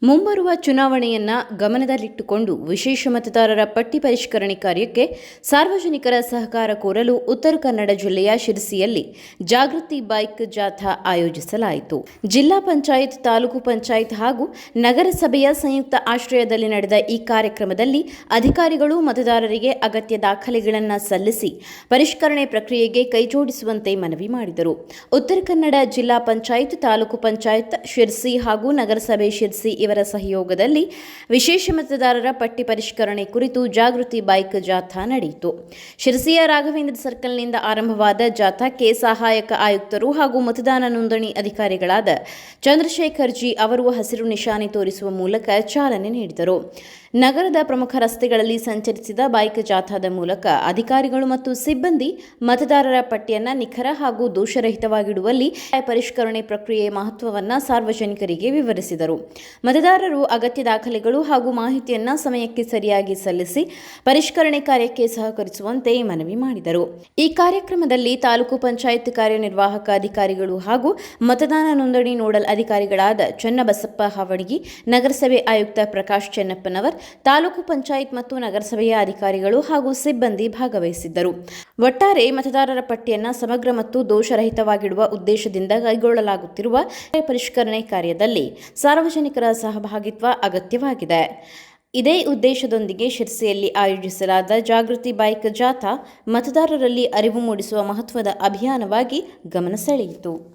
ಮುಂಬರುವ ಚುನಾವಣೆಯನ್ನ ಗಮನದಲ್ಲಿಟ್ಟುಕೊಂಡು ವಿಶೇಷ ಮತದಾರರ ಪಟ್ಟಿ ಪರಿಷ್ಕರಣೆ ಕಾರ್ಯಕ್ಕೆ ಸಾರ್ವಜನಿಕರ ಸಹಕಾರ ಕೋರಲು ಉತ್ತರ ಕನ್ನಡ ಜಿಲ್ಲೆಯ ಶಿರಸಿಯಲ್ಲಿ ಜಾಗೃತಿ ಬೈಕ್ ಜಾಥಾ ಆಯೋಜಿಸಲಾಯಿತು. ಜಿಲ್ಲಾ ಪಂಚಾಯತ್, ತಾಲೂಕು ಪಂಚಾಯತ್ ಹಾಗೂ ನಗರಸಭೆಯ ಸಂಯುಕ್ತ ಆಶ್ರಯದಲ್ಲಿ ನಡೆದ ಈ ಕಾರ್ಯಕ್ರಮದಲ್ಲಿ ಅಧಿಕಾರಿಗಳು ಮತದಾರರಿಗೆ ಅಗತ್ಯ ದಾಖಲೆಗಳನ್ನು ಸಲ್ಲಿಸಿ ಪರಿಷ್ಕರಣೆ ಪ್ರಕ್ರಿಯೆಗೆ ಕೈಜೋಡಿಸುವಂತೆ ಮನವಿ ಮಾಡಿದರು. ಉತ್ತರ ಕನ್ನಡ ಜಿಲ್ಲಾ ಪಂಚಾಯತ್, ತಾಲೂಕು ಪಂಚಾಯತ್ ಶಿರಸಿ ಹಾಗೂ ನಗರಸಭೆ ಶಿರಸಿ ಇವರ ಸಹಯೋಗದಲ್ಲಿ ವಿಶೇಷ ಮತದಾರರ ಪಟ್ಟಿ ಪರಿಷ್ಕರಣೆ ಕುರಿತು ಜಾಗೃತಿ ಬೈಕ್ ಜಾಥಾ ನಡೆಯಿತು. ಶಿರಸಿಯ ರಾಘವೇಂದ್ರ ಸರ್ಕಲ್ನಿಂದ ಆರಂಭವಾದ ಜಾಥಾಕ್ಕೆ ಸಹಾಯಕ ಆಯುಕ್ತರು ಹಾಗೂ ಮತದಾನ ನೋಂದಣಿ ಅಧಿಕಾರಿಗಳಾದ ಚಂದ್ರಶೇಖರ್ ಜಿ ಅವರು ಹಸಿರು ನಿಶಾನೆ ತೋರಿಸುವ ಮೂಲಕ ಚಾಲನೆ ನೀಡಿದರು. ನಗರದ ಪ್ರಮುಖ ರಸ್ತೆಗಳಲ್ಲಿ ಸಂಚರಿಸಿದ ಬೈಕ್ ಜಾಥಾದ ಮೂಲಕ ಅಧಿಕಾರಿಗಳು ಮತ್ತು ಸಿಬ್ಬಂದಿ ಮತದಾರರ ಪಟ್ಟಿಯನ್ನು ನಿಖರ ಹಾಗೂ ದೋಷರಹಿತವಾಗಿಡುವಲ್ಲಿ ಪರಿಷ್ಕರಣೆ ಪ್ರಕ್ರಿಯೆಯ ಮಹತ್ವವನ್ನು ಸಾರ್ವಜನಿಕರಿಗೆ ವಿವರಿಸಿದರು. ಮತದಾರರು ಅಗತ್ಯ ದಾಖಲೆಗಳು ಹಾಗೂ ಮಾಹಿತಿಯನ್ನು ಸಮಯಕ್ಕೆ ಸರಿಯಾಗಿ ಸಲ್ಲಿಸಿ ಪರಿಷ್ಕರಣೆ ಕಾರ್ಯಕ್ಕೆ ಸಹಕರಿಸುವಂತೆ ಮನವಿ ಮಾಡಿದರು. ಈ ಕಾರ್ಯಕ್ರಮದಲ್ಲಿ ತಾಲೂಕು ಪಂಚಾಯತ್ ಕಾರ್ಯನಿರ್ವಾಹಕ ಅಧಿಕಾರಿಗಳು ಹಾಗೂ ಮತದಾನ ನೋಂದಣಿ ನೋಡಲ್ ಅಧಿಕಾರಿಗಳಾದ ಚನ್ನಬಸಪ್ಪ ಹಾವಣಗಿ, ನಗರಸಭೆ ಆಯುಕ್ತ ಪ್ರಕಾಶ್ ಚೆನ್ನಪ್ಪನವರ್, ತಾಲೂಕು ಪಂಚಾಯತ್ ಮತ್ತು ನಗರಸಭೆಯ ಅಧಿಕಾರಿಗಳು ಹಾಗೂ ಸಿಬ್ಬಂದಿ ಭಾಗವಹಿಸಿದ್ದರು. ಒಟ್ಟಾರೆ ಮತದಾರರ ಪಟ್ಟಿಯನ್ನು ಸಮಗ್ರ ಮತ್ತು ದೋಷರಹಿತವಾಗಿಡುವ ಉದ್ದೇಶದಿಂದ ಕೈಗೊಳ್ಳಲಾಗುತ್ತಿರುವ ಪರಿಷ್ಕರಣೆ ಕಾರ್ಯದಲ್ಲಿ ಸಾರ್ವಜನಿಕರ ಸಹಭಾಗಿತ್ವ ಅಗತ್ಯವಾಗಿದೆ. ಇದೇ ಉದ್ದೇಶದೊಂದಿಗೆ ಶಿರಸಿಯಲ್ಲಿ ಆಯೋಜಿಸಲಾದ ಜಾಗೃತಿ ಬೈಕ್ ಜಾಥಾ ಮತದಾರರಲ್ಲಿ ಅರಿವು ಮೂಡಿಸುವ ಮಹತ್ವದ ಅಭಿಯಾನವಾಗಿ ಗಮನ ಸೆಳೆಯಿತು.